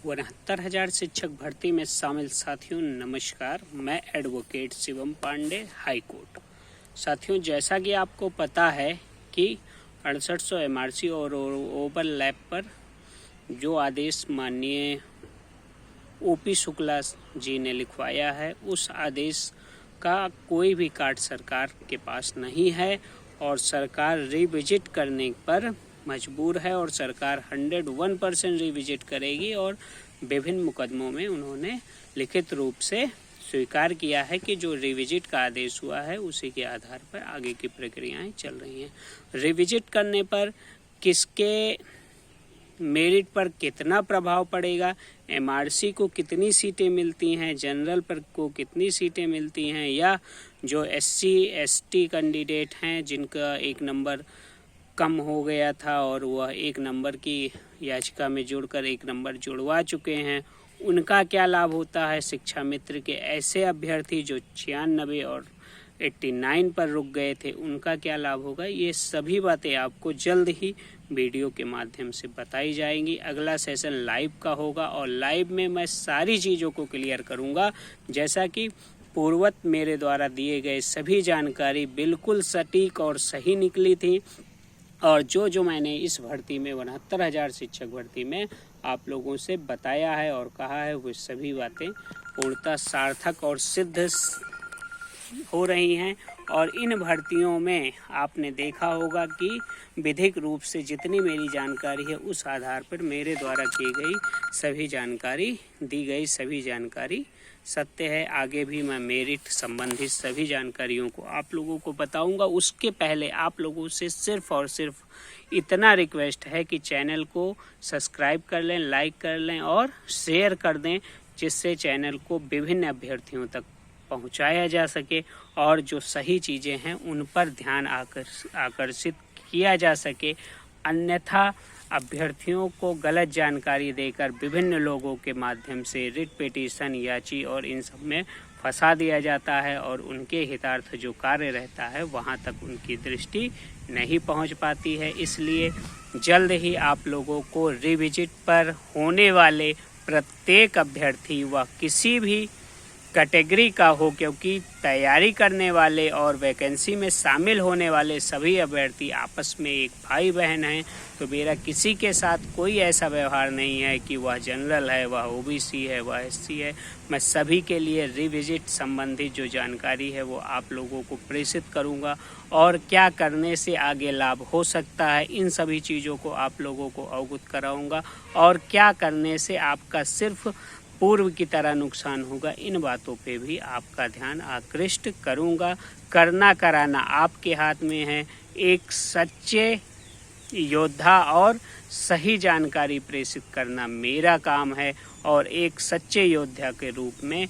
69,000 शिक्षक भर्ती में शामिल साथियों नमस्कार। मैं advocate Shivam Pandey, high court. साथियों, जैसा कि आपको पता है कि 6800 एमआरसी और ओवरलैप पर जो आदेश माननीय ओपी शुक्ला जी ने लिखवाया है, उस आदेश का कोई भी कार्ड सरकार के पास नहीं है और सरकार रिविजिट करने पर मजबूर है और सरकार 101% रिविजिट करेगी। और विभिन्न मुकदमों में उन्होंने लिखित रूप से स्वीकार किया है कि जो रिविजिट का आदेश हुआ है उसी के आधार पर आगे की प्रक्रियाएं चल रही हैं। रिविजिट करने पर किसके मेरिट पर कितना प्रभाव पड़ेगा, एमआरसी को कितनी सीटें मिलती हैं, जनरल पर को कितनी सीटें मिलती हैं, या जो एससी एसटी कैंडिडेट हैं जिनका एक नंबर कम हो गया था और वह एक नंबर की याचिका में जुड़कर एक नंबर जुड़वा चुके हैं, उनका क्या लाभ होता है। शिक्षा मित्र के ऐसे अभ्यर्थी जो 96 और 89 पर रुक गए थे, उनका क्या लाभ होगा। ये सभी बातें आपको जल्द ही वीडियो के माध्यम से बताई जाएंगी। अगला सेशन लाइव का होगा और लाइव में मैं सारी चीज़ों को क्लियर करूँगा। जैसा कि पूर्वत मेरे द्वारा दिए गए सभी जानकारी बिल्कुल सटीक और सही निकली थी और जो मैंने इस भर्ती में 69,000 शिक्षक भर्ती में आप लोगों से बताया है और कहा है, वो सभी बातें पूर्णतः सार्थक और सिद्ध हो रही हैं। और इन भर्तियों में आपने देखा होगा कि विधिक रूप से जितनी मेरी जानकारी है उस आधार पर मेरे द्वारा की गई सभी जानकारी, दी गई सभी जानकारी सत्य है। आगे भी मैं मेरिट संबंधित सभी जानकारियों को आप लोगों को बताऊंगा। उसके पहले आप लोगों से सिर्फ और सिर्फ इतना रिक्वेस्ट है कि चैनल को सब्सक्राइब कर लें, लाइक कर लें और शेयर कर दें, जिससे चैनल को विभिन्न अभ्यर्थियों तक पहुंचाया जा सके और जो सही चीज़ें हैं उन पर ध्यान आकर्षित किया जा सके। अन्यथा अभ्यर्थियों को गलत जानकारी देकर विभिन्न लोगों के माध्यम से रिट पिटीशन, याची और इन सब में फंसा दिया जाता है और उनके हितार्थ जो कार्य रहता है वहां तक उनकी दृष्टि नहीं पहुंच पाती है। इसलिए जल्द ही आप लोगों को रिविजिट पर होने वाले प्रत्येक अभ्यर्थी व किसी भी कैटेगरी का हो, क्योंकि तैयारी करने वाले और वैकेंसी में शामिल होने वाले सभी अभ्यर्थी आपस में एक भाई बहन हैं, तो मेरा किसी के साथ कोई ऐसा व्यवहार नहीं है कि वह जनरल है, वह ओबीसी है, वह एससी है। मैं सभी के लिए रिविजिट संबंधित जो जानकारी है वो आप लोगों को प्रेषित करूंगा और क्या करने से आगे लाभ हो सकता है, इन सभी चीज़ों को आप लोगों को अवगत कराऊंगा और क्या करने से आपका सिर्फ पूर्व की तरह नुकसान होगा, इन बातों पे भी आपका ध्यान आकृष्ट करूंगा। करना कराना आपके हाथ में है। एक सच्चे योद्धा और सही जानकारी प्रेषित करना मेरा काम है और एक सच्चे योद्धा के रूप में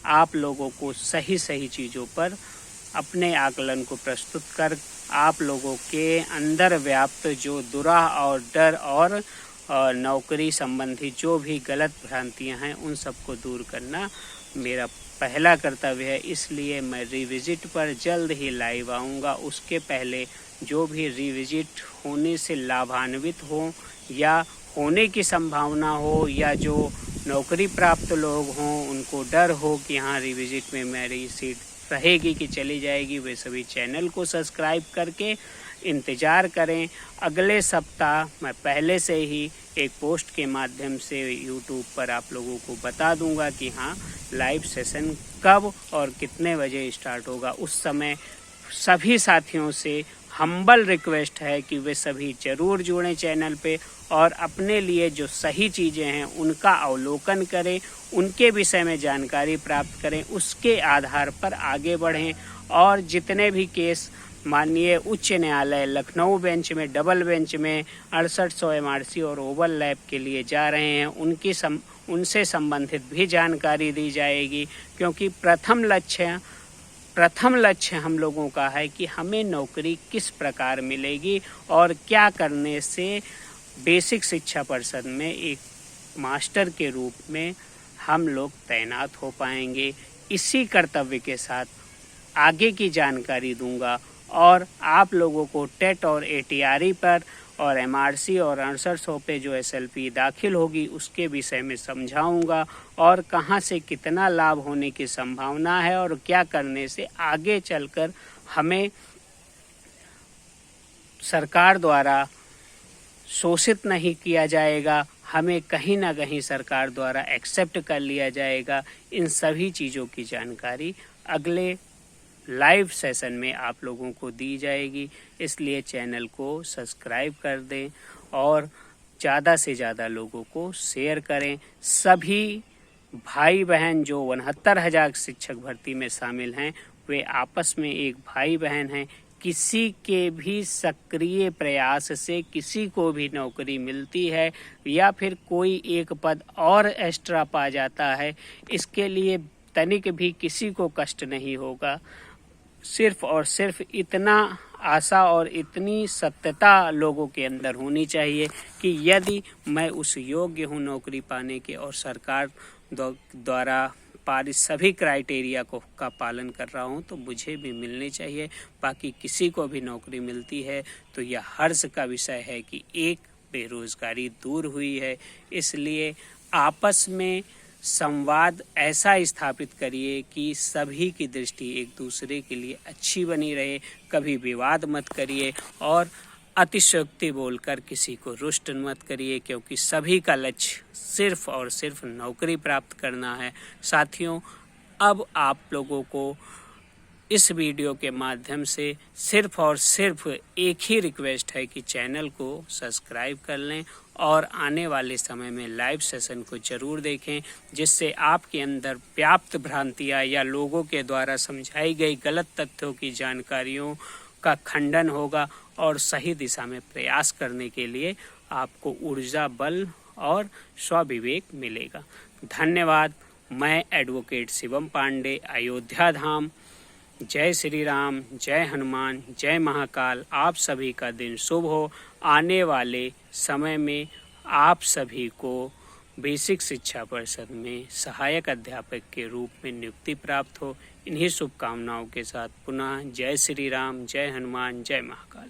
आप लोगों को सही चीज़ों पर अपने आकलन को प्रस्तुत कर आप लोगों के अंदर व्याप्त जो दुराह और डर और नौकरी संबंधी जो भी गलत भ्रांतियां हैं उन सबको दूर करना मेरा पहला कर्तव्य है। इसलिए मैं रिविजिट पर जल्द ही लाइव आऊँगा। उसके पहले जो भी रिविजिट होने से लाभान्वित हो या होने की संभावना हो या जो नौकरी प्राप्त लोग हों, उनको डर हो कि हाँ रिविजिट में मेरी सीट रहेगी कि चली जाएगी, वे सभी चैनल को सब्सक्राइब करके इंतज़ार करें। अगले सप्ताह मैं पहले से ही एक पोस्ट के माध्यम से यूट्यूब पर आप लोगों को बता दूंगा कि हाँ लाइव सेशन कब और कितने बजे स्टार्ट होगा। उस समय सभी साथियों से हम्बल रिक्वेस्ट है कि वे सभी ज़रूर जुड़ें चैनल पे और अपने लिए जो सही चीज़ें हैं उनका अवलोकन करें, उनके विषय में जानकारी प्राप्त करें, उसके आधार पर आगे बढ़ें। और जितने भी केस माननीय उच्च न्यायालय लखनऊ बेंच में, डबल बेंच में 6800 एमआरसी और ओवरलैप के लिए जा रहे हैं, उनसे संबंधित भी जानकारी दी जाएगी। क्योंकि प्रथम लक्ष्य हम लोगों का है कि हमें नौकरी किस प्रकार मिलेगी और क्या करने से बेसिक शिक्षा परिषद में एक मास्टर के रूप में हम लोग तैनात हो पाएंगे। इसी कर्तव्य के साथ आगे की जानकारी दूंगा और आप लोगों को टेट और एटीआरई पर और एमआरसी और 6800 पे जो एसएलपी दाखिल होगी उसके विषय में समझाऊंगा और कहां से कितना लाभ होने की संभावना है और क्या करने से आगे चलकर हमें सरकार द्वारा शोषित नहीं किया जाएगा, हमें कहीं ना कहीं सरकार द्वारा एक्सेप्ट कर लिया जाएगा। इन सभी चीज़ों की जानकारी अगले लाइव सेशन में आप लोगों को दी जाएगी, इसलिए चैनल को सब्सक्राइब कर दें और ज़्यादा से ज़्यादा लोगों को शेयर करें। सभी भाई बहन जो 69,000 शिक्षक भर्ती में शामिल हैं वे आपस में एक भाई बहन हैं। किसी के भी सक्रिय प्रयास से किसी को भी नौकरी मिलती है या फिर कोई एक पद और एक्स्ट्रा पा जाता है, इसके लिए तनिक भी किसी को कष्ट नहीं होगा। सिर्फ और सिर्फ इतना आशा और इतनी सत्यता लोगों के अंदर होनी चाहिए कि यदि मैं उस योग्य हूँ नौकरी पाने के और सरकार द्वारा पारित सभी क्राइटेरिया का पालन कर रहा हूँ तो मुझे भी मिलनी चाहिए। बाकी किसी को भी नौकरी मिलती है तो यह हर्ष का विषय है कि एक बेरोजगारी दूर हुई है। इसलिए आपस में संवाद ऐसा स्थापित करिए कि सभी की दृष्टि एक दूसरे के लिए अच्छी बनी रहे। कभी विवाद मत करिए और अतिशयोक्ति बोलकर किसी को रुष्ट मत करिए, क्योंकि सभी का लक्ष्य सिर्फ और सिर्फ नौकरी प्राप्त करना है। साथियों, अब आप लोगों को इस वीडियो के माध्यम से सिर्फ और सिर्फ एक ही रिक्वेस्ट है कि चैनल को सब्सक्राइब कर लें और आने वाले समय में लाइव सेशन को ज़रूर देखें, जिससे आपके अंदर व्याप्त भ्रांतियाँ या लोगों के द्वारा समझाई गई गलत तथ्यों की जानकारियों का खंडन होगा और सही दिशा में प्रयास करने के लिए आपको ऊर्जा, बल और स्वविवेक मिलेगा। धन्यवाद। मैं एडवोकेट शिवम पांडे, अयोध्या धाम। जय श्री राम, जय हनुमान, जय महाकाल। आप सभी का दिन शुभ हो। आने वाले समय में आप सभी को बेसिक शिक्षा परिषद में सहायक अध्यापक के रूप में नियुक्ति प्राप्त हो। इन्हीं शुभकामनाओं के साथ पुनः जय श्री राम, जय हनुमान, जय महाकाल।